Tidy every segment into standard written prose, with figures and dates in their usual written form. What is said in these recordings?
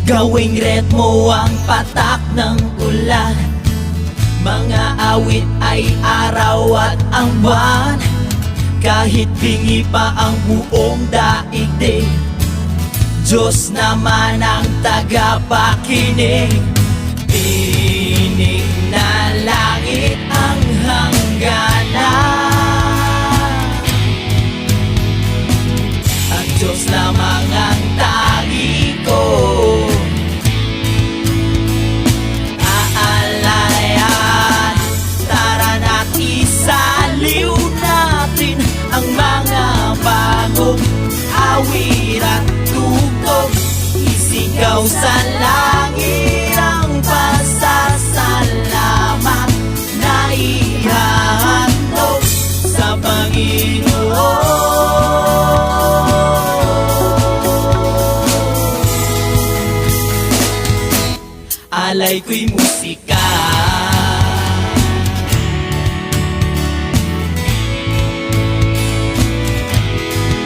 Gawing ritmo ang patak ng ulan. Mga awit ay araw at ang buwan. Kahit bingi pa ang buong daigdig, Diyos naman ang tagapakinig. Tinig na langit ang hangganan, at Diyos lamang ang tangi ko. Aalayan, tara na't isaliw natin ang mga bagong awit at tugtog. Isigaw sa langit ang pasasalamat na ihahandog sa Panginoon. Alay ko'y musika,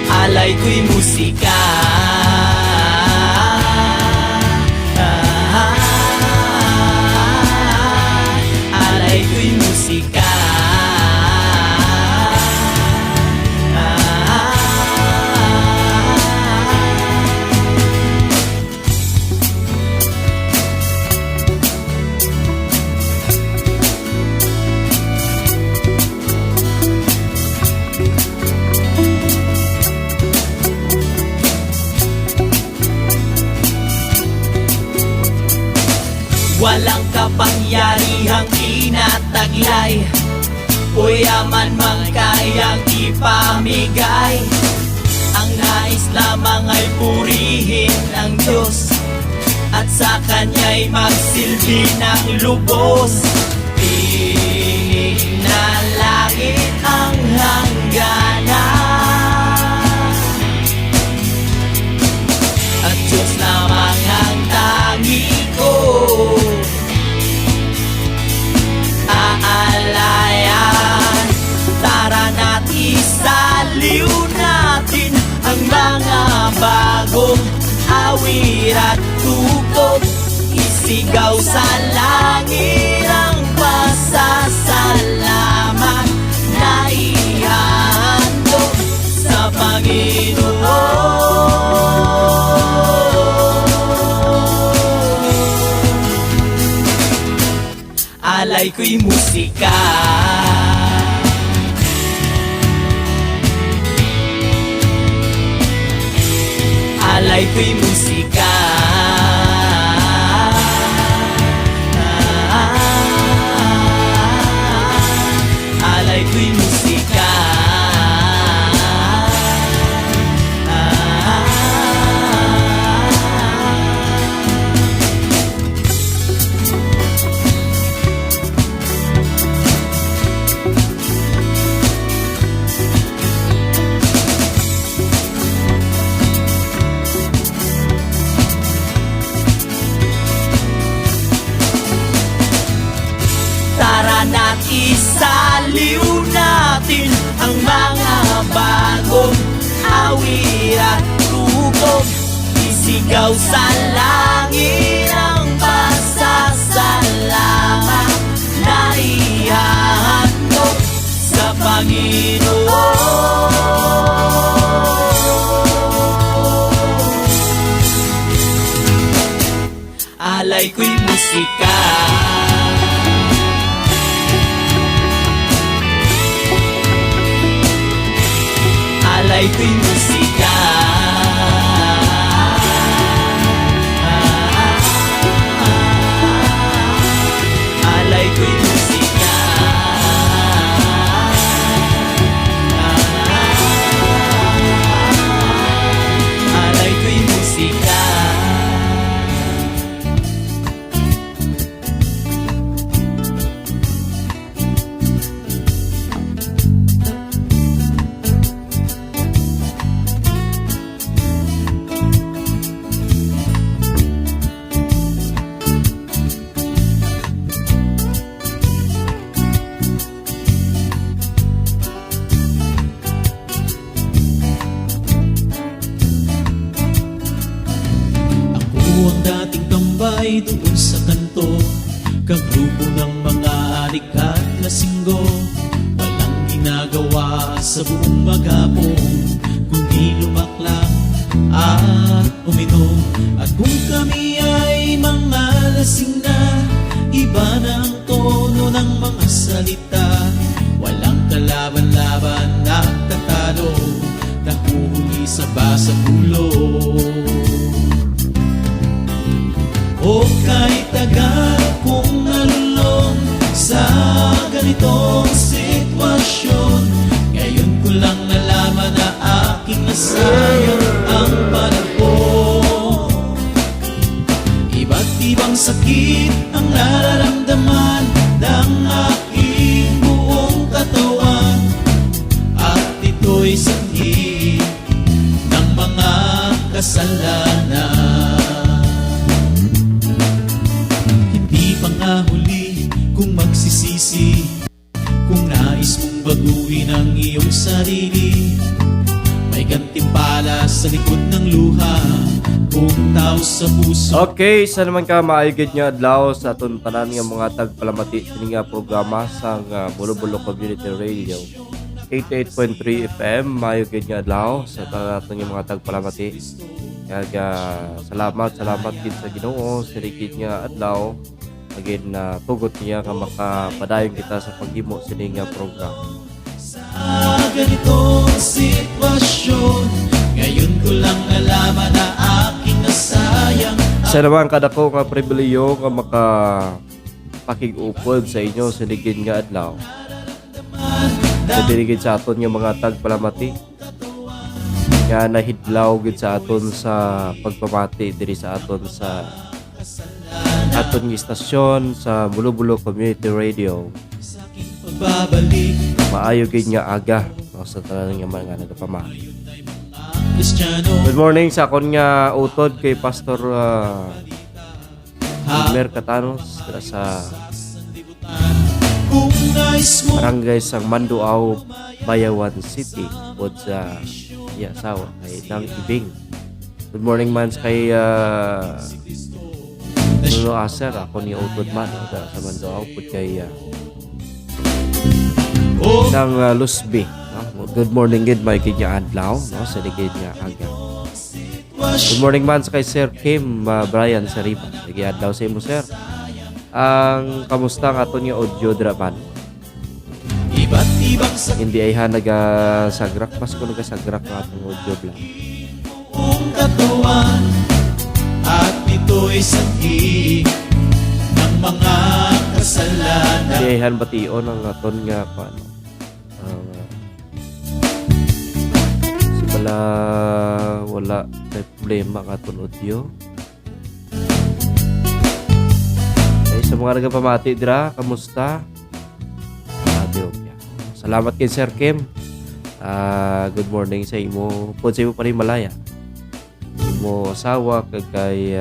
alay ko'y musika. Alay ko'y musika. Walang kapangyarihang inataglay o yaman mang kayang ipamigay. Ang nais lamang ay purihin ang Diyos at sa Kanya'y magsilbi ng lubos. Tinig na langit ang hangganan, at Diyos lamang ang tangi ko. Aalayan, tara na't isaliw natin ang mga bagong awit at tugtog. Isigaw sa langit ang pasasalamat na ihahandog sa Panginoon. Alay ko'y musika, alay ko'y musika. Alay ko'y musika. Tara na't isaliw natin ang mga bagong awit at tugtog. Isigaw sa langit ang pasasalamat na ihahandog sa Panginoon. Alay ko'y musika, alay ko'y musika. Alay ko'y musika. Alay ko'y musika. ay doon sa kanto, kagrupo ng mga adik at lasinggo. Walang ginagawa sa buong maghapon, kundi lumaklak at uminom. At kung kami ay mga lasing na, iba na ang tono ng mga salita. Walang kalaban-laban na tatalo, nahuhuli sa basagulo. O kahit tagal kong nalulong sa ganitong sitwasyon, ngayon ko lang nalaman na aking nasayang ang panahon. Iba't ibang sakit ang nararamdaman ng aking buong katawan, at ito'y sanhi ng mga kasalanan. Hindi pa nga huli kung magsisisi, kung nais mong baguhin ang iyong sarili. May gantimpala sa likod ng luha, kung tao sa puso. Okay, sa naman ka maayogid nga adlaw sa aton tanan nga mga tagpalamati sini nga programa sa Bulo-Bulo Community Radio 88.3 FM. Maayogid nga adlaw sa aton nga mga tagpalamati. Kaya salamat gid sa Ginoo sa ligid nga adlaw agin na tugot niya nga makapadayon kita sa paghimo sini nga programa. Sa ganitong sitwasyon, ngayon ko lang nalaman na aking nasayang. Sa naman kadako nga pribileyo nga makapakig-upod sa inyo sa ligid nga adlaw. Sa diligid sa aton nga mga tagpalamati nga nahidlaw gid sa aton sa pagpamati diri sa aton sa aton nga istasyon sa Bulo-Bulo Community Radio. Pagbabalik, Maayo gid nga aga no, sa tanan nga mga nagapamati. Kristiyano, Good morning sa akon nga utod kay Pastor Mer Catanos sa kung nais mo Barangay Sang Manduaw, Bayawan City, pod sa Yasawa kay Nang Ibing. Good morning man kay Nuno Aser, ako ni utod man no, sa Manduaw pod kay Nang Lusby. No? Good morning gid may kanya adlaw no sa ligid nga aga. Good morning man sa kay Sir Kim Brian Sariba. Sige adlaw sa imo sir. Ang kamusta ang aton nga audio draman? iba't ibang sa Hindi ay nagasagrak mas ko nagasagrak ang atong audio vlog. buong katawan, at ito'y sanhi ng mga kasalanan. Hindi ay bation ang aton nga paano. Simula wala may problema ang aton audio. Sa mga nagapamati dira, kamusta? Okay. Salamat kay Sir Kim. Good morning sa imo. Pod sa imo pa rin malaya. Imo asawa kag kay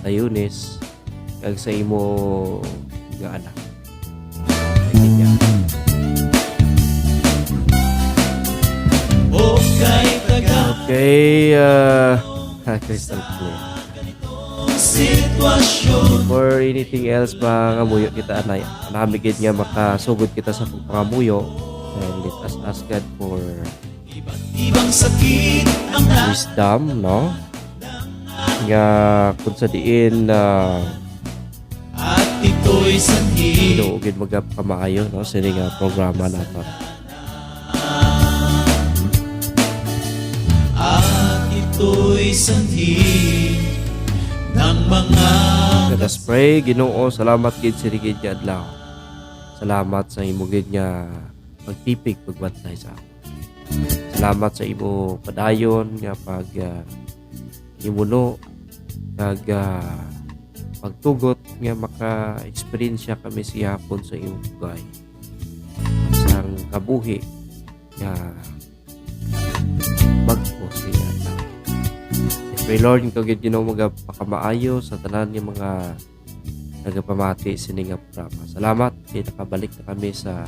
Tayunis kag sa imo nga anak. Okay, crystal clear. Sitwasyon, For anything else mga muyo kita anay namigid nga makasugod kita sa pangamuyo, and let us ask God for ibang sakit ang wisdom no nga kung sa diin at ito'y sanhi inuugid magkamaayo no sa nga programa nato. at ito'y sanhi ng mga Let us pray. Ginoo, salamat gid sa ligid nga adlaw. Salamat sa imo gid nga pagtipig pagbantay sa ako. Salamat sa imo padayon nga pag imuno kag pagtugot nga maka-experience kami siyapon sa imong bugay. Sang kabuhi nga bagko siya. Pray Lord, ikaw gid Ginoo magapakamaayo sa tanan ng mga nagapamati sini nga programa. Salamat kay nakabalik na kami sa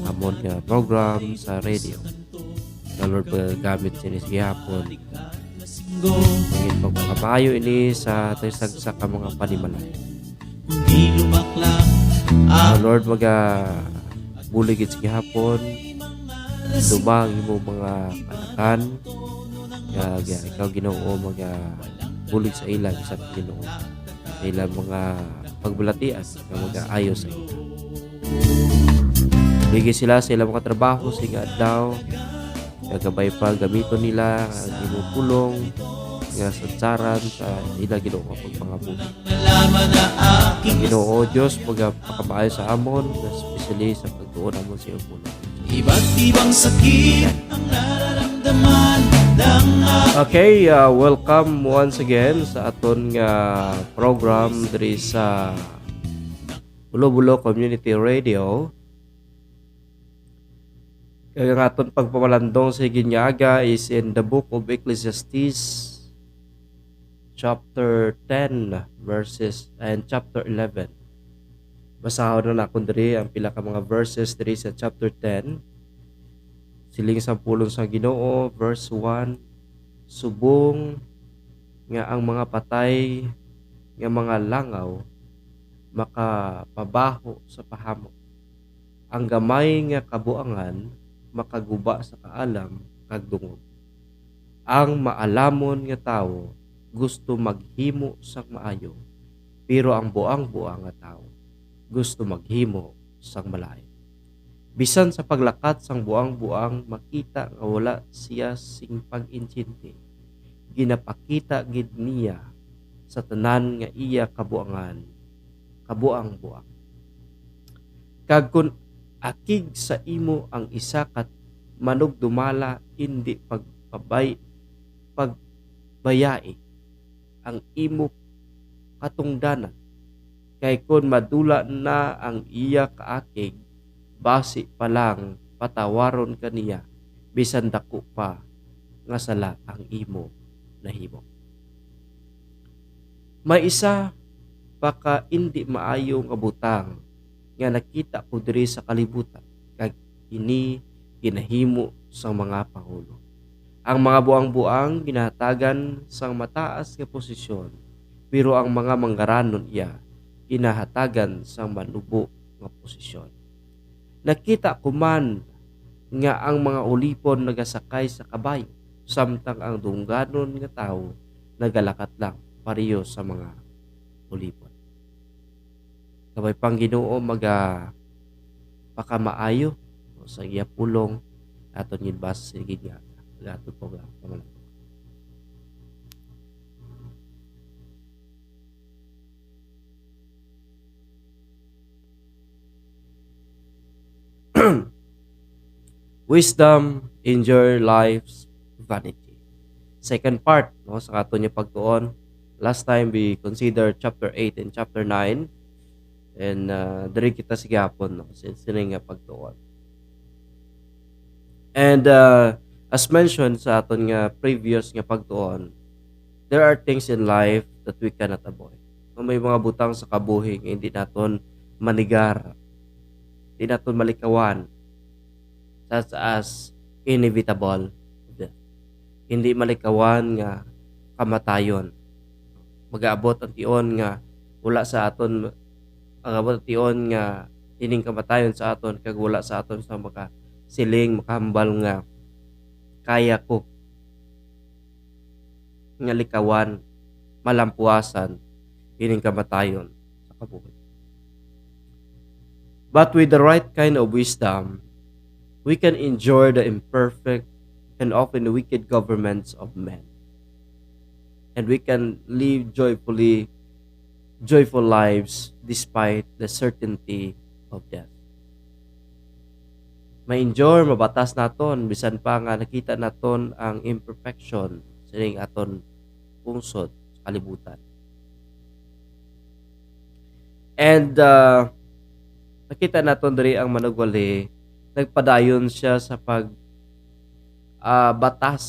amon nga program sa radio. Na Lord, paggamit sini sa hapon singgo, Mangin pagpakamayo ini sa taysagsa ka mga panimalay. kundi lumaklak Lord, buligid sa gihapon, dumang imo mga kanakan, ikaw Ginoo bulig sa ilang sa Ginoo. Sa ilang mga pagbulatian nga ayos sa ila. Bigay sila sa ilang mga trabaho sa adlaw, gabay pa gamiton nila ang imong pulong nga sadsaran sa ila Ginoo pagpangabuhi. nalaman na aking Ginoo Dios magpakamayo sa amon, especially sa pagtuon amon sa iyong pulong. iba't ibang sakit ang nararamdaman ng Okay, welcome once again sa aton nga program diri sa Bulo-Bulo Community Radio. Kaya nga aton pagpamalandong sa ginyaga is in the book of Ecclesiastes chapter 10 verses and chapter 11. Basahon na nakon diri ang pila ka mga verses diri sa chapter 10. Siling sa pulong sa Ginoo, verse 1, subong nga ang mga patay nga mga langaw makapabaho sa pahamo. Ang gamay nga kabuangan makaguba sa kaalam kag dungog. Ang maalamon nga tawo gusto maghimo sang maayo, pero ang buang-buang nga tawo gusto maghimo sang malayo. Bisan sa paglakat sang buang-buang makita nga wala siya sing pag-insyente, ginapakita gid niya sa tanan nga iya kabuang-buang. Kag kun akig sa imo ang isa kat manugdumala, hindi pagbayai ang imo katungdanan. Kay kun madula na ang iya kaakig, basi pa lang patawaron kaniya, bisan dako pa nga sala ang imo nahimo. May isa baka hindi maayo nga butang nga nakita ko diri sa kalibutan, kag ini ginahimo sa mga pangulo. Ang mga buang-buang ginahatagan sang mataas nga posisyon, pero ang mga manggaranon iya ginahatagan sang manubo nga posisyon. Nakita ko man nga ang mga ulipon nagasakay sa kabayo, samtang ang dungganon nga tawo nagalakat lang pareho sa mga ulipon. Kabay pang Ginoo pakamaayo sa iya pulong aton yun basa sa ginya aton po nga pamalan. Wisdom in your life's vanity. Second part no sa aton yung pagtuon. Last time we considered chapter 8 and chapter 9, and diri kita sigapon no since nga pagtuon. And as mentioned sa aton nga previous nga pagtuon, there are things in life that we cannot avoid. May mga butang sa kabuhi nga hindi naton manigar, hindi naton malikawan, such as inevitable death. Hindi malikawan nga kamatayon. Mag-aabot ang tion nga wala sa aton, ang tion nga ining kamatayon sa aton kag wala sa aton sa mga siling makahambal nga kaya ko nga likawan, malampuasan ining kamatayon sa kabuhi. But with the right kind of wisdom, we can endure the imperfect and often wicked governments of men. And we can live joyful lives despite the certainty of death. Ma-endure, mabatas naton, bisan pa nga nakita naton ang imperfection sa aton pungsod sa kalibutan. And nakita naton diri ang manugwali, nagpadayon siya sa batas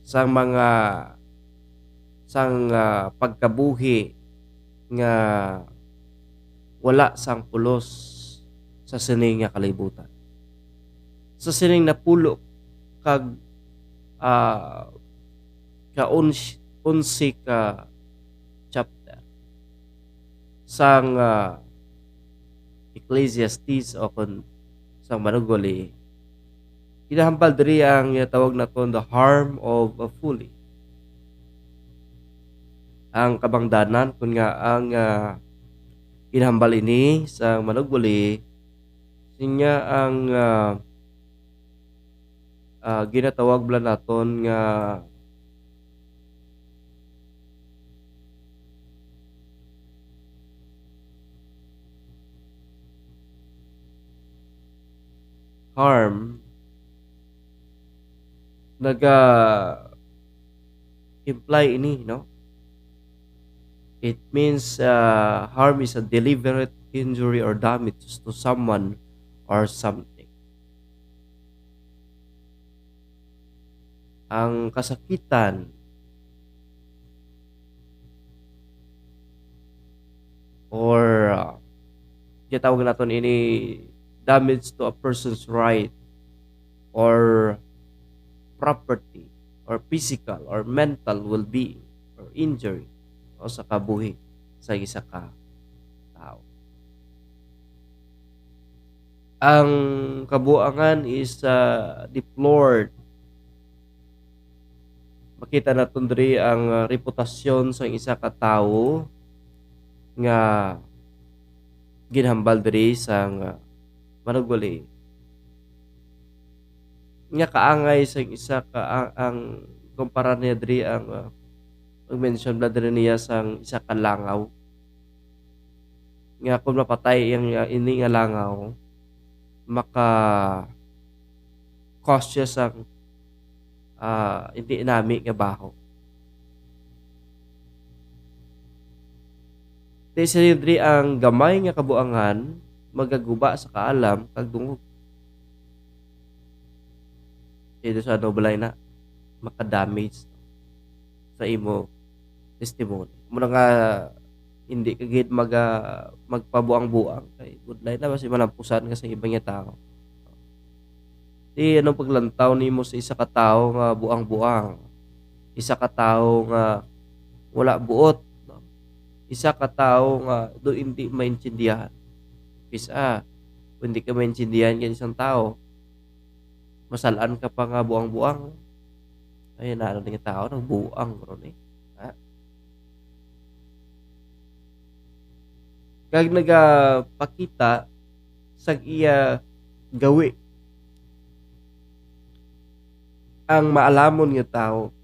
sang mga pagkabuhi nga wala sang pulos sa sining nga kalibutan. Sa sining napulo kag unsi ka chapter sang Ecclesiastes o kun sang manuguli, kinahambal diri ang tawag naton the harm of a fool. Ang kabangdanan kun nga ang kinahambal ini sa manuguli sinya ang ginatawag bala naton nga harm naga imply ini, no? It means harm is a deliberate injury or damage to someone or something. Ang kasakitan or tawag naton ini damage to a person's right or property or physical or mental well-being or injury o sa kabuhi sa isa ka tao. Ang kabuangan is deplored. Makita naton diri ang reputasyon sa isa ka tawo nga ginhambal diri sang manuguli. Nga kaangay sa isa ka ang kumpara niya diri ang mention bla diri niya sang isa ka langaw. Nga kung mapatay ang ini nga langaw, maka cause siya sang hindi nami nga baho. Di diri ang gamay nga kabuangan magaguba sa kaalam kag dungog. Ito sa balay na maka-damage sa imo testimony. Muna nga hindi ka gid magpabuang-buang kay budlay na basi malampusan ka sa ibang nga tao. Di anong paglantaw nimo sa isa ka tawo nga buang-buang, isa ka tawo nga wala buot, no? Isa ka tawo nga do hindi maintindihan. Bisa kung hindi ka maintindihan ng isang tao, masalaan ka pa nga buang-buang. Ay na nga tao nang buang ron eh. Kag nagapakita sa iya gawi ang maalamon nga tao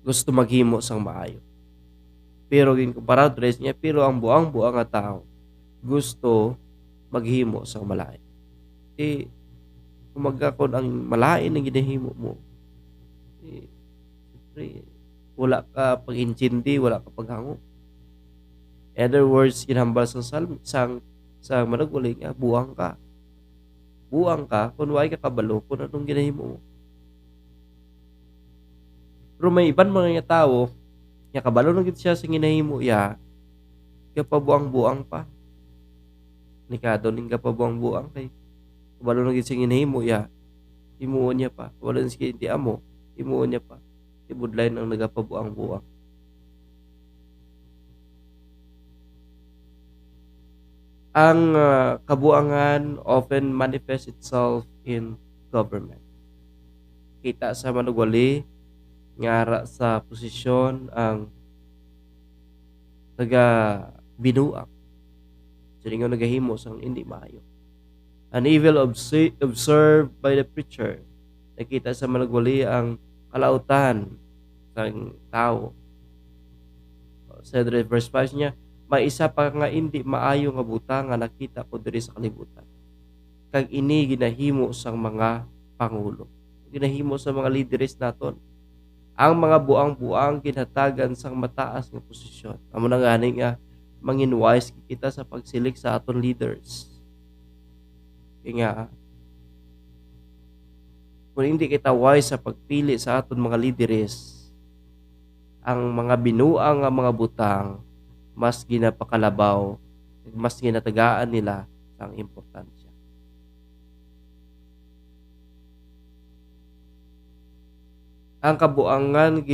gusto maghimo sang maayo. Pero ginkumpara dress niya, pero ang buang-buang nga tao gusto maghimo sang malain. Kung ang malain ang ginahimo mo, siyempre, wala ka pag-intindi, wala ka paghango. In other words, kinahambal sang managuli nga, buang ka. Buang ka, kung wala ka kabalo, kung anong ginahimo mo. Pero may iban mga tao, nga kabalo nung siya sa ginahimo ya, kapabuang-buang pa. Nikado ning kapabuang-buang kay kabalo nung siya ginahimo ya, imuon niya pa. Kabalo nung siya hindi amo, imuon niya pa. Ibudlay ng nagapabuang-buang. Ang kabuangan often manifests itself in government. Kita sa manugwali ngara sa posisyon ang binuang. Sila nga nagahimo sang hindi maayo. An evil observed by the preacher. Nakita sa manugwali ang kalautan ng tao. Sa verse 5 niya, may isa pa nga hindi maayo nga buta nga nakita ko diri sa kalibutan. Kag ini ginahimo sang mga pangulo. Ginahimo sa mga leaders naton. Ang mga buang-buang ginhatagan sang mataas nga posisyon. Amo na gani nga mangin-wise kita sa pagsilik sa aton leaders. Kaya kung hindi kita wise sa pagpili sa aton mga leaders, ang mga binuang nga mga butang mas ginapakalabaw, mas ginatagaan nila ang importansya. ang kabuangan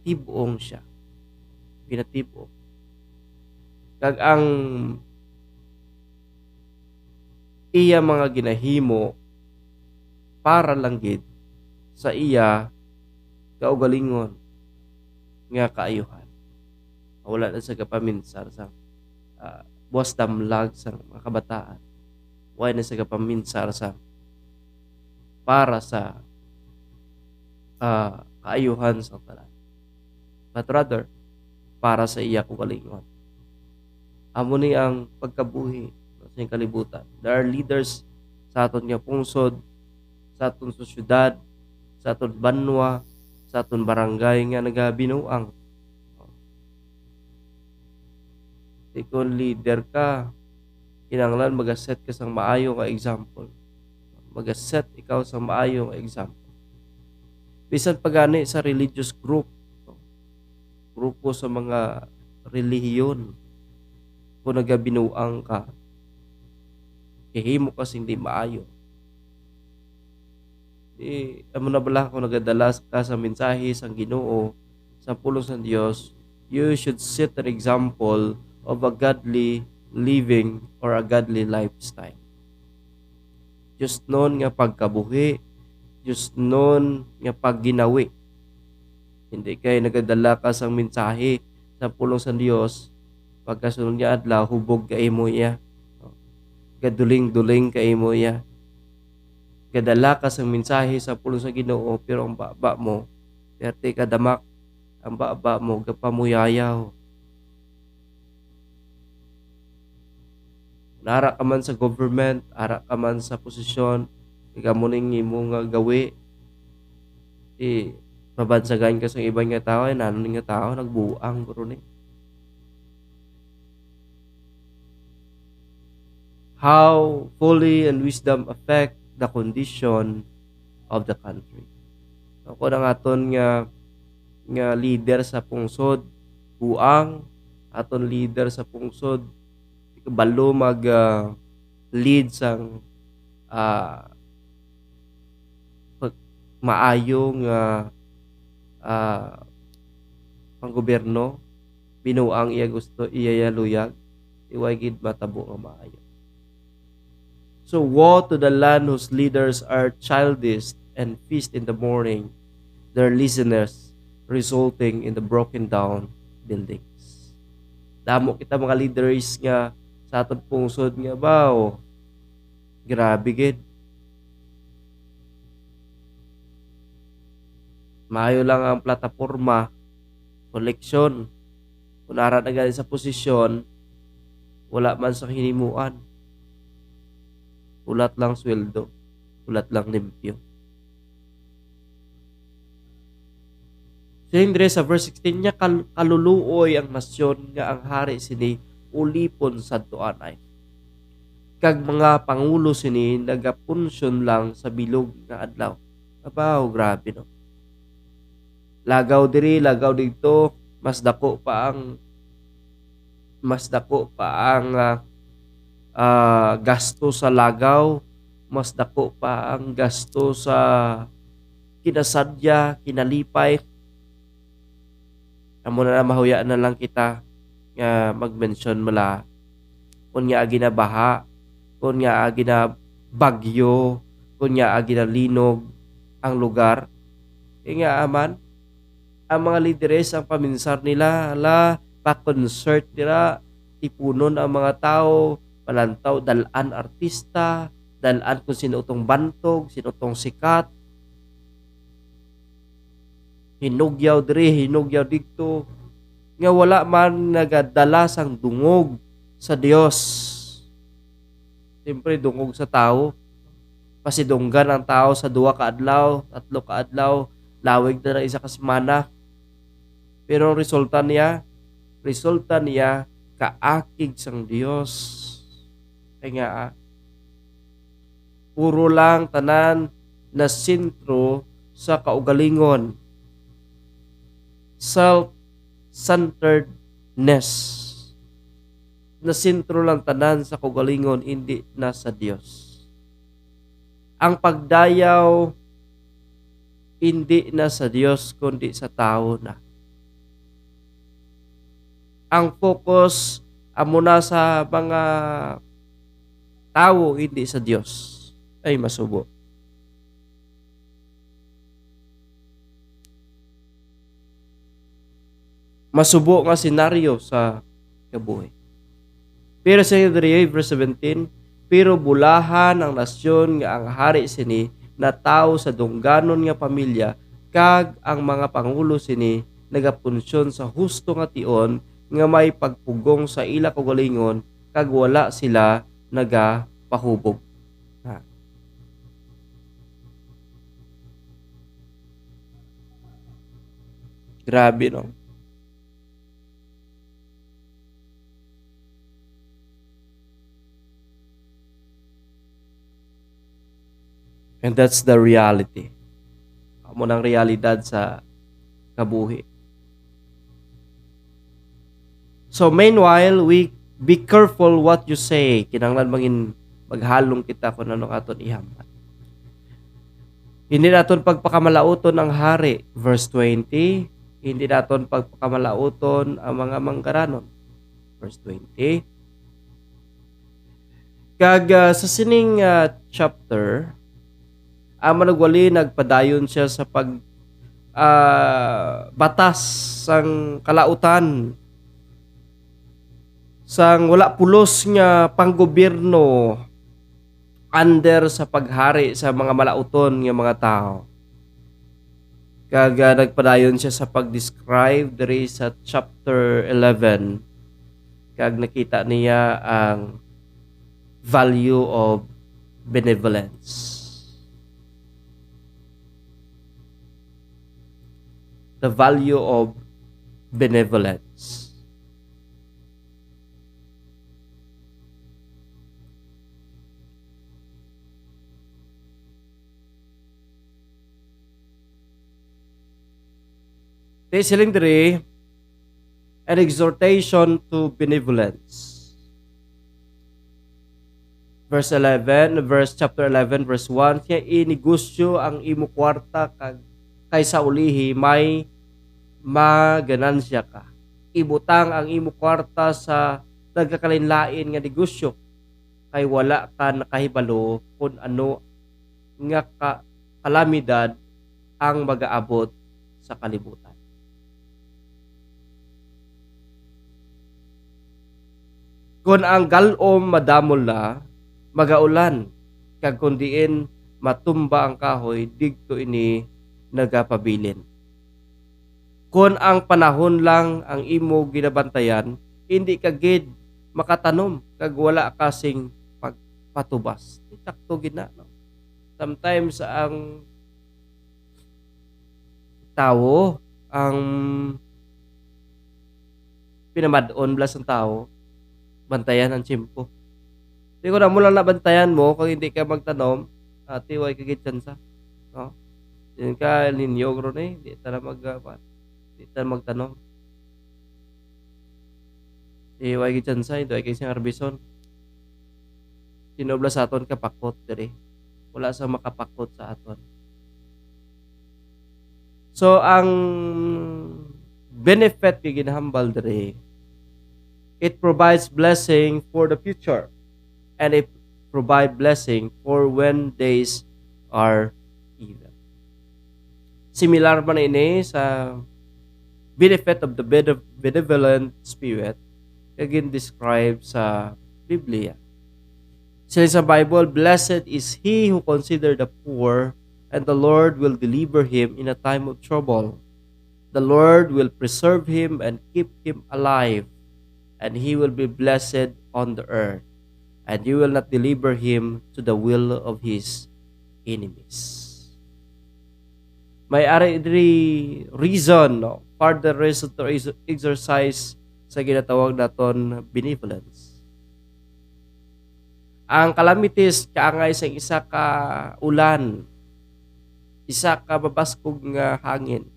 tibuong siya, ginatibok. Kag ang iya mga ginahimo para lang gid sa iya kaugalingon nga kaayuhan. Wala na sa kapaminsar sa buwas damlag sa mga kabataan. Wala na sa kapaminsar sa para sa kaayuhan sa tanan. But rather, para sa iya kaugalingon. Amo ni ang pagkabuhi sa iyang kalibutan. There are leaders sa aton nga pungsod, sa aton sosyudad, sa aton banwa, sa aton barangay nga nagabinuang. Kung leader ka, kinahanglan mag-set ka sang maayo nga example. Mag-set ikaw sa maayo nga example. Bisan pagani sa religious grupo sa mga relihiyon, kung nagabinuang ka, ihimo kasi hindi maayo. Amo na bala kung nagadala ka sa mensahe sang Ginoo, sa pulong sa Dios, you should set an example of a godly living or a godly lifestyle. Just noon nga pagkabuhi, just noon nga pagginawi. Hindi kay nagadala ka sang mensahe sa pulong sa Dios, pagkasunod niya adlaw hubog kay mo iya. Gaduling-duling kay mo iya. Gadala ka sang mensahe sa pulong sa Ginoo pero ang baba mo perti kadamak, ang baba mo gapamuyayaw. Nara ka man sa government, ara ka man sa posisyon, ikaw ning imo nga gawi, mabansagan ka sa ibang nga tao, nanon nga tao, nagbuang bro ni. How folly and wisdom affect the condition of the country. Ako na aton nga leader sa pungsod, buang, aton leader sa pungsod, balo mag lead sang maayong panggobyerno, binuang iya gusto iya luyag, iway gid matabo nga maayo. So woe to the land whose leaders are childish and feast in the morning, their listeners resulting in the broken down buildings. Damo kita mga leaders nga sa aton pungsod nga bao, grabe gid. Maayo lang ang plataporma, koleksyon. Kung nara na gali sa posisyon, wala man sa hinimuan. Ulat lang sweldo, ulat lang limpyo. So Andre sa verse 16 niya, kaluluoy ang nasyon nga ang hari sini ulipon sadto anay. Kag mga pangulo sini nagapunsyon lang sa bilog nga adlaw. Abaw, grabe no. Lagaw diri, lagaw dito, mas dako pa ang gasto sa lagaw, mas dako pa ang gasto sa kinasadya, kinalipay. Amo na mahuya na lang kita nga mag-mention mala kung nga agi na baha, kung nga agi na bagyo, kung nga agi na linog ang lugar. Nga aman, ang mga lideres ang paminsar nila, pa-concert nila, ipunon ang mga tao, palantaw, dalan artista, dalan kung sino itong bantog, sino itong sikat, hinugyaw diri, hinugyaw dito, nga wala man nagadala sang dungog sa Dios. Siyempre dungog sa tao, pasidunggan ang tao sa 2 ka adlaw, 3 ka adlaw, lawig na ng 1 ka semana. Pero ang resulta niya kaakig sang Dios. Kaya puro lang tanan na sentro sa kaugalingon, self-centeredness, na sentro lang tanan sa kaugalingon, hindi na sa Dios. Ang pagdayaw hindi na sa Dios kundi sa tao na. Ang focus amo na sa mga tao, hindi sa Dios, ay masubo. Masubo nga senaryo sa kabuhi. Pero sa verse 17, pero bulahan ang nasyon nga ang hari sini na tao sa dungganon nga pamilya kag ang mga pangulo sini nagapunsyon sa husto nga tion nga may pagpugong sa ila kaugalingon kag wala sila nagapahubog. Ha. Grabe, no? And that's the reality. Amo ng realidad sa kabuhi. So meanwhile, we be careful what you say. Kinahanglan mangin maghalong kita kung ano aton ihambat. Hindi naton pagpakamalauton ang hari, verse 20. Hindi naton pagpakamalauton ang mga manggaranon, verse 20. Kag sa sining chapter, ang managwali nagpadayon siya sa batas sang kalautan sang wala pulos nga panggobyerno under sa paghari sa mga malauton nga mga tao. Kag nagpadayon siya sa pag-describe diri sa chapter 11. Kag nakita niya ang value of benevolence. The value of benevolence. This diri an exhortation to benevolence. Chapter 11, verse 1, siya inegosyo ang imo kwarta kag kaysa ulihi may maganansya ka. Ibutang ang imo kwarta sa nagkakalinlain nga negosyo kay wala ka nakahibalo kung ano nga kalamidad ang magaabot sa kalibutan. Kung ang galom madamol na, magaulan, kag kung diin matumba ang kahoy, digto ini nagapabilin. Kung ang panahon lang ang imo ginabantayan, hindi ka gid makatanom, kag wala kasing pagpatubas. Sakto gid na, no? Sometimes ang tao, ang pinamadon blas ng tao, bantayan ang tiyempo. Di ko na mo lang nabantayan mo kung hindi ka magtanom, tiway kagit sa, no? Yan ka linyog ron di ta magtanom. Tiway kagit sa, ito ay kasi arbison. Sinobla sa aton kapakot diri. Wala sa makapakot sa aton. So ang benefit kay ginahambal diri, it provides blessing for the future, and it provide blessing for when days are evil. Similar man ini sa benefit of the benevolent spirit again described sa Biblia. Sa Bible, blessed is he who consider the poor, and the Lord will deliver him in a time of trouble. The Lord will preserve him and keep him alive, and he will be blessed on the earth, and you will not deliver him to the will of his enemies. May ari reason, no? Further reason to exercise sa ginatawag naton benevolence. Ang calamities kaangay sa isa ka ulan, isa ka babaskog nga hangin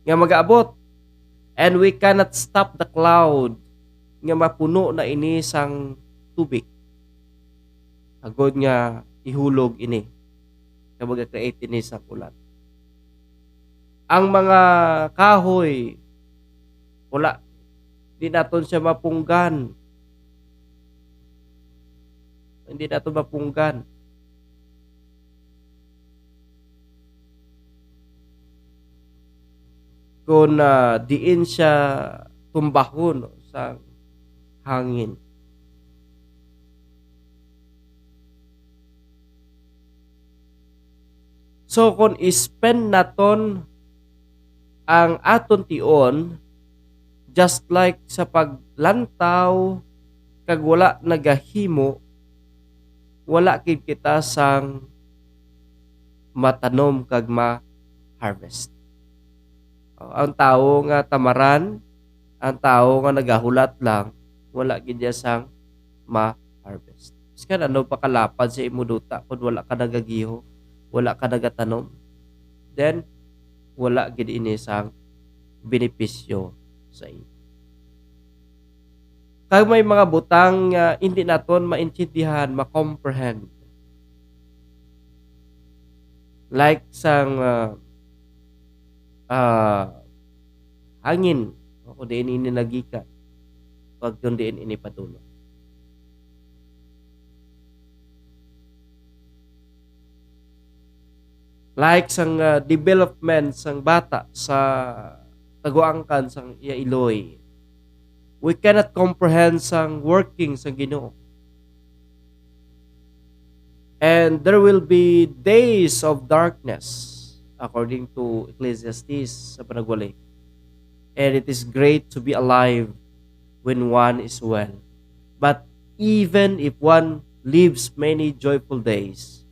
nga mag-aabot, and we cannot stop the cloud nga mapuno na ini sang tubig. Agod nga ihulog ini nga mag-create ini sa ulan. Ang mga kahoy, wala, di naton siya mapunggan. Hindi naton mapunggan. Kung diin siya tumbahon sa hangin. So kung spend naton ang aton tion just like sa paglantaw kag wala nagahimo, wala kid kita sang matanom kag ma-harvest. Ang tao nga tamaran, ang tao nga nagahulat lang, wala gid niya sang ma-harvest. Iskan ano pa kalapad sa imo duta kun wala ka nagagiho, wala ka nagatanom, then wala gid ini sang benepisyo sa imo. Kag may mga butang nga hindi naton maintindihan, ma-comprehend. Like sang hangin o diin ini nagikan pag diin ini patulo. Like sang development sang bata sa taguangkan sang iya iloy. We cannot comprehend sang working sang Ginoo. And there will be days of darkness according to Ecclesiastes sa panagwali. And it is great to be alive when one is well. But even if one lives many joyful days,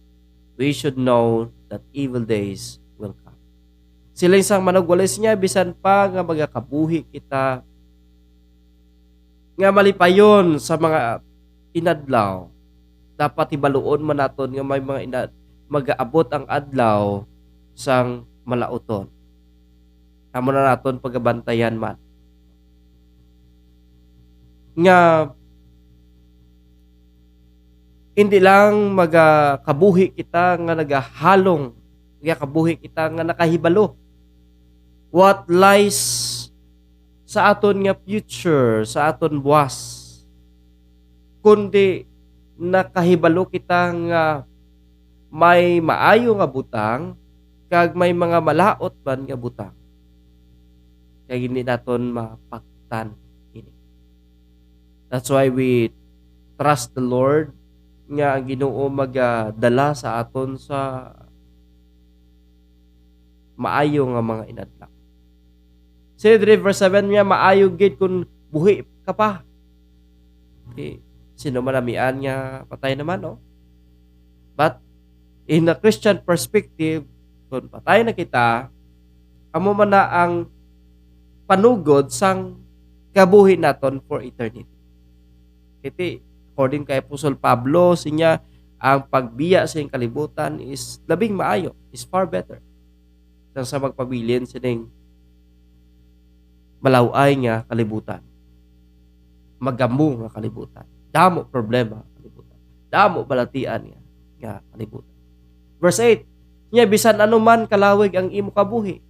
we should know that evil days will come. Sila isang managwalis niya, bisan pa nga magakabuhi kita, nga malipayon sa mga inadlaw, dapat ibaluon man naton nga may mga mag-aabot ang adlaw sang malauton. Amo na naton pagabantayan man. Nga hindi lang magakabuhi kita nga nagahalong, kabuhi kita nga nakahibalo. What lies sa aton nga future, sa aton buwas. Kundi nakahibalo kita nga may maayo nga butang kag may mga malaot man nga butang. Kaya hindi naton mapaktan ini. That's why we trust the Lord nga ang Ginoo magdala sa aton sa maayo nga mga inadlak. Sa verse 7 niya, maayo gid kun buhi ka pa. Okay. Sino manamian nga patay naman, no? But in a Christian perspective, kung patay na kita, amo man na ang panugod sang kabuhi naton for eternity. Kiti, according kay Apostol Pablo, sinya ang pagbiya sa iyang kalibutan is labing maayo, is far better. Sa magpabilin sining malaway nga kalibutan. Magamu nga kalibutan. Damo problema kalibutan. Damo balatian nga kalibutan. Verse 8, niya bisan anuman kalawig ang imo kabuhi,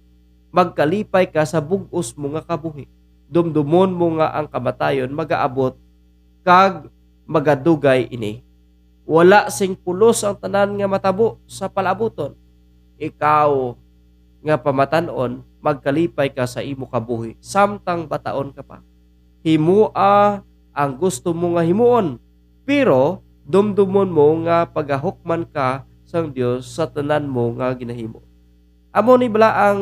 magkalipay ka sa bug-os mo nga kabuhi. Dumdumon mo nga ang kamatayon magaabot kag magadugay ini. Wala sing pulos ang tanan nga matabo sa palabuton. Ikaw nga pamatanon, magkalipay ka sa imo kabuhi, samtang bataon ka pa. Himua ang gusto mo nga himuon, pero dumdumon mo nga pagahukman ka sang Dios sa tanan mo nga ginahimo. Amo ni bala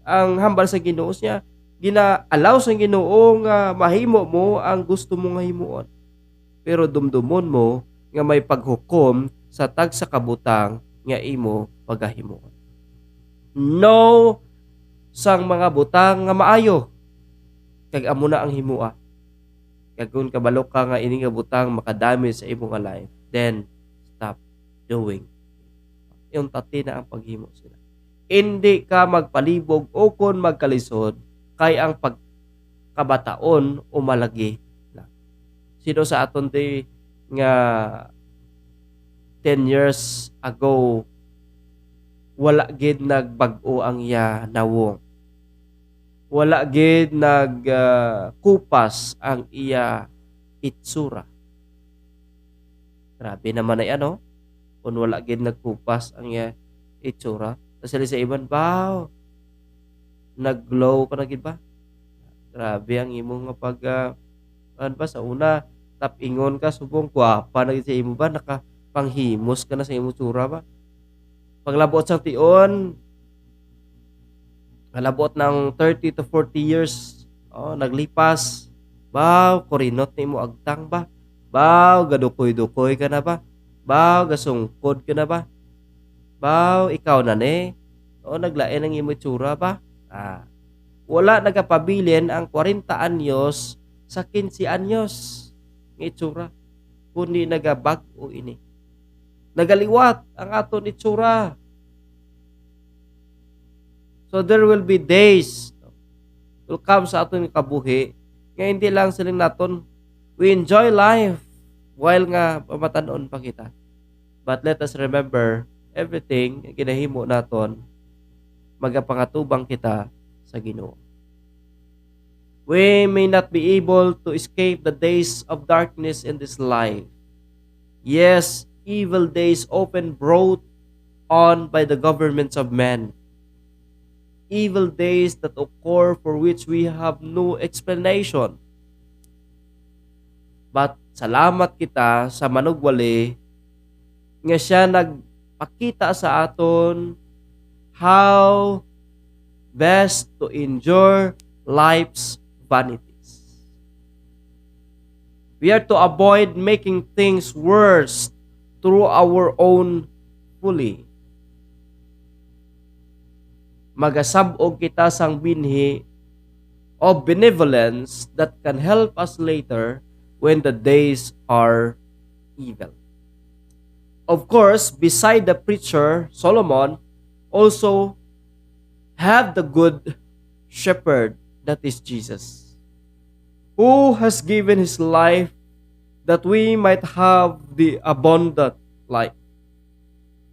ang hambal sa Ginoo niya, gina-allow sa Ginoo nga mahimo mo ang gusto mo nga himuon. Pero dumdumon mo nga may paghukom sa tagsa kabutang nga imo pagahimuon. No sang mga butang nga maayo kag amo na ang himua. Kag kung kabalo ka nga ini nga butang makadami sa imong life, then stop doing. Yung tati na ang paghimo sila. Hindi ka magpalibog o kon magkalisod kay ang pagkabataon o malagi lang. Sino sa aton di nga 10 years ago wala gid nagbag-o ang iya nawong. Wala gid kupas ang iya itsura. Grabe naman ay ano, kung wala gid nagkupas ang iya itsura. Tapos sa iban, wow, nag-glow ka na gid ba? Grabe ang imo nga ano ba sa una, tapingon ka, subong gwapa na gid sa imo ba? Nakapanghimos ka na sa imo tsura ba? Paglabot sa tion, kalabot ng 30 to 40 years, naglipas. Baw, korinot ni mo agtang ba? Baw, gadukoy-dukoy ka na ba? Baw, gasungkod ka na ba? Baw, ikaw na ne? Naglain ang imo itsura ba? Wala nagapabilin ang 40 anyos sa 15 anyos ng itsura. Kundi nagabag-o ini. Nagaliwat ang aton itsura. So there will be days will come sa aton kabuhi nga hindi lang siling naton we enjoy life while nga pamatanon pa kita. But let us remember everything ginahimo naton magapangatubang kita sa Ginoo. We may not be able to escape the days of darkness in this life. Yes, evil days often brought on by the governments of men. Evil days that occur for which we have no explanation. But salamat kita sa manugwali nga siya nagpakita sa aton how best to endure life's vanities. We are to avoid making things worse through our own folly. Magasabog kita sang binhi of benevolence that can help us later when the days are evil. Of course, beside the preacher, Solomon also have the good shepherd, that is Jesus, who has given his life that we might have the abundant life.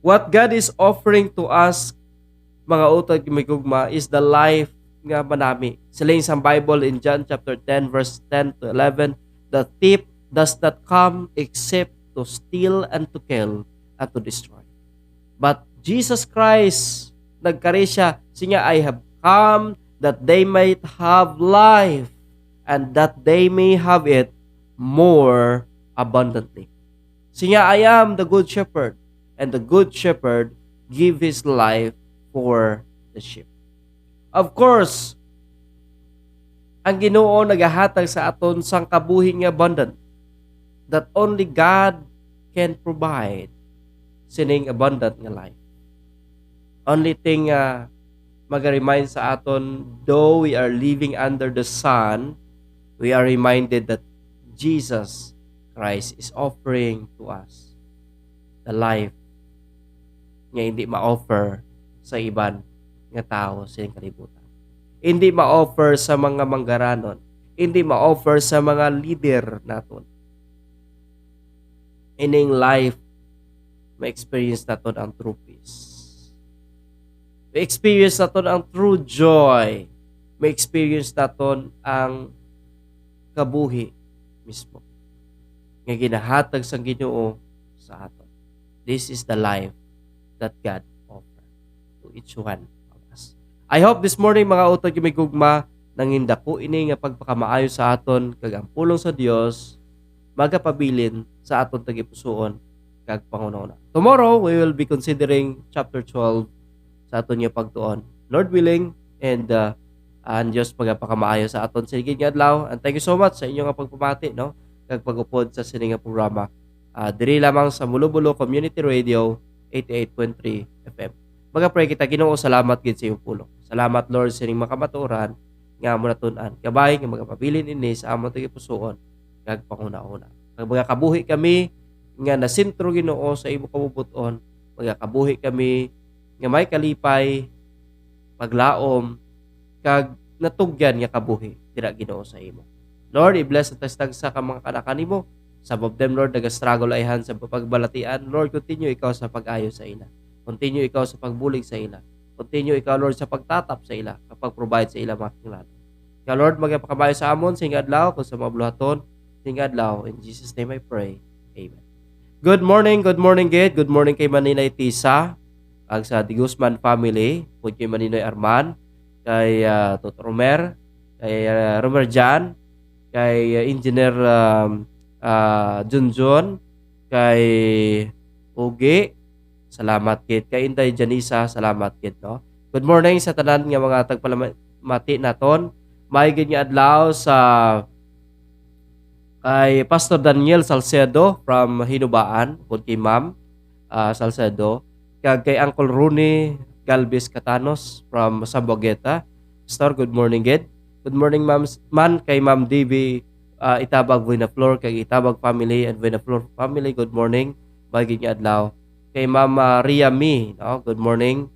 What God is offering to us, mga utod gumigugma, is the life nga manami. Sila yung sa Bible in John chapter 10 verse 10 to 11, the thief does not come except to steal and to kill and to destroy. But Jesus Christ, nagkari siya, siya, I have come that they might have life and that they may have it more abundantly. Siya, I am the good shepherd, and the good shepherd give his life for the sheep. Of course, ang Ginoo nagahatag sa aton sang kabuhi nga abundant that only God can provide sining abundant nga life. Only thing mag-remind sa aton, though we are living under the sun, we are reminded that Jesus Christ is offering to us the life nga hindi ma-offer sa iban nga tao sa kalibutan. Hindi ma-offer sa mga manggaranon. Hindi ma-offer sa mga leader naton. Ining life, ma-experience naton ang true peace. Ma-experience naton ang true joy. Ma-experience naton ang kabuhi mismo nga ginahatag sang Ginoo sa aton. This is the life that God offer to each one of us. I hope this morning mga utod gumigugma nanginda po ini nga pagpakamaayo sa aton kag ang pulong sa Dios magapabilin sa aton tagipusoon kag pangunahuna. Tomorrow we will be considering chapter 12 sa aton nga pagtuon. Lord willing, and ang Dios pagapakamaayo sa aton sa higit nga adlaw. And thank you so much sa inyong pagpamati, no, kag pag-upod sa sining nga programa. Diri lamang sa Mulubulo Community Radio 88.3 FM. Magapray kita, Ginoo, salamat gid sa iyong pulong. Salamat, Lord, sa inyong makamatuoran nga mo natun-an. Kabay nga magapabilin ini sa among tagipusoon kag panguna-una. Kag magakabuhi kami nga nasentro, Ginoo, sa imong kabubuton. Magakabuhi kami nga may kalipay, paglaom, kag natugyan nga kabuhi dira, Ginoo, sa imo. Lord, i-bless at tagsa ka mga kanakani mo. Some of them, Lord, nag-struggle ayhan sa pagbalatian. Lord, continue ikaw sa pag-ayo sa ina. Continue ikaw sa pagbulig sa ila. Continue ikaw, Lord, sa pagtatap sa ila, kapag provide sa ila mga kinahanglan. Kaya Lord, magpakamayo sa amon, sing adlaw, kung sa mga buluhaton, sing adlaw. In Jesus' name I pray. Amen. Good morning, gid. Good morning kay Maninay Tisa, ang sa Di Guzman family, kung kay Maninoy Arman, kay Toto Romer, kay Romer Jan, kay Engineer Junjun, kay Ugi, salamat kid. Kay Inday Janisa, salamat kid, no? Good morning sa tanan nga mga tagpalamati naton. Maayong nga adlaw sa kay Pastor Daniel Salcedo from Hinubaan, kung kay Ma'am Salcedo, kay Uncle Rooney Galvez Catanos from Sambugueta. Pastor, good morning, gid. Good morning, man, kay Ma'am DB Itabag Buenaflor, kay Itabag family and Buenaflor family. Good morning, maayong nga adlaw. Kay Ma'am Ria Mi, no? Good morning.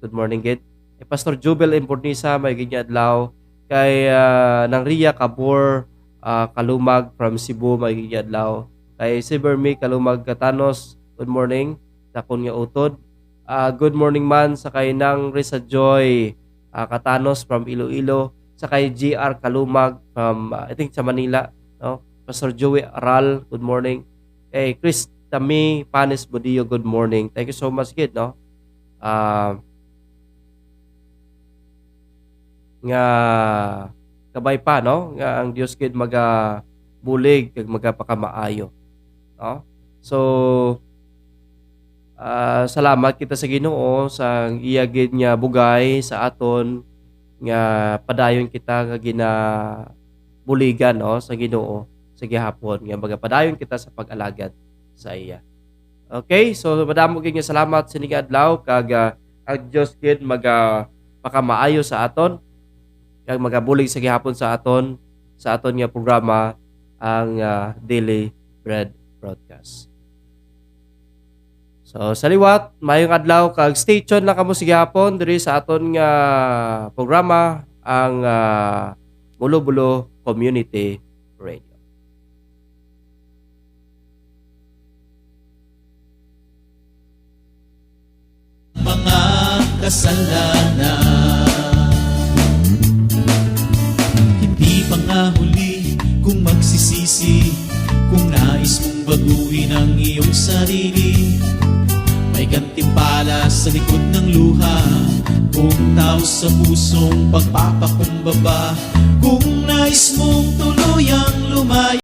Good morning, gid. Kay Pastor Jubel Impornisa, maayong nga adlaw. Kay nang Ria Cabor Kalumag from Cebu, maayong nga adlaw. Kay Sibermi Kalumag Catanos, good morning. Dakon nga utod. Good morning man sa kay nang Risa Joy Catanos from Iloilo, sa kay GR Kalumag from I think sa Manila, no? Pastor Joey Aral, good morning. Kay Chris Tami Panis Bodillo, good morning. Thank you so much, kid, no? Nga kabay pa, no? Nga ang Dios kid bulig kag magapakamaayo, no? So salamat kita sa Ginoo sa iya gid nga bugay sa aton nga padayon kita nga ginabuligan, no, sa Ginoo sa gihapon nga magapadayon kita sa pag-alagad sa iya. Okay, so madamo gid nga salamat sa ning adlaw kag ang Dios gid pakamaayo sa aton kag magabulig sa gihapon sa aton nga programa ang Daily Bread Broadcast. So sa liwat, mayong adlaw kag stay tuned lang kamo sa gihapon diri sa aton nga programa ang Bulo-Bulo Community Radio. Mga kasalanan, hindi pa nga huli kung magsisisi, kung nais mong baguhin ang iyong sarili. May gantimpala sa likod ng luha, kung tao sa pusong pagpapakumbaba, kung nais mong tuluyang lumayo.